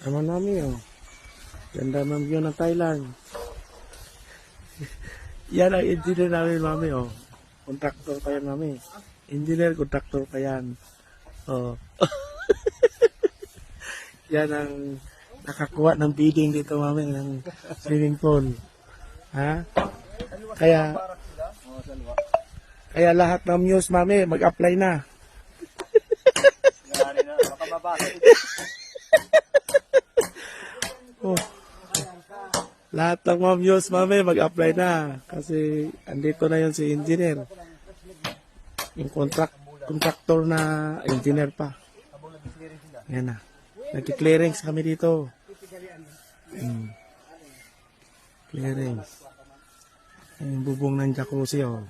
Naman mami, oh. Ganda ng view ng Thailand. Yan ang engineer namin, mami, oh. Kontraktor pa yan, mami. Engineer, kontraktor pa yan. Oh. Yan ang nakakuha ng bidding dito, mami, ng swimming pool. Ha? Kaya lahat ng Muse, mami, mag-apply na. Oh. Lahat ng mga Muse, mami, mag-apply na. Kasi andito na yon si engineer. Yung contractor na engineer pa. Yan na. Nag-clearings kami dito. Clearings. Yung bubong ng jacuzzi, oh.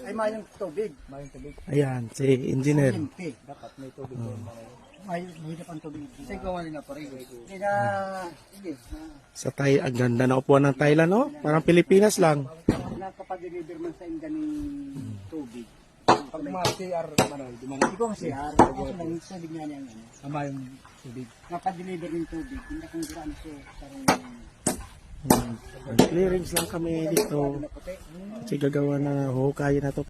Ay, mayroong tubig. Mayroong tubig. Ayan, si engineer. Dapat may tubig doon. Mahirap ang tubig. Kasi gawa nila pa rin. Hindi. Sa ang ganda na upuan ng Thailand, no? Parang Pilipinas lang. Nakapag-deliver man sa inda ng tubig. Pag mga CR, hindi ko ang CR. Ako lang, tubig nga niya. Ama yung tubig. Nakapag-deliver ng tubig. Hindi akong giraan siya. Clearings lang kami dito. Kasi gagawa na hukay na to.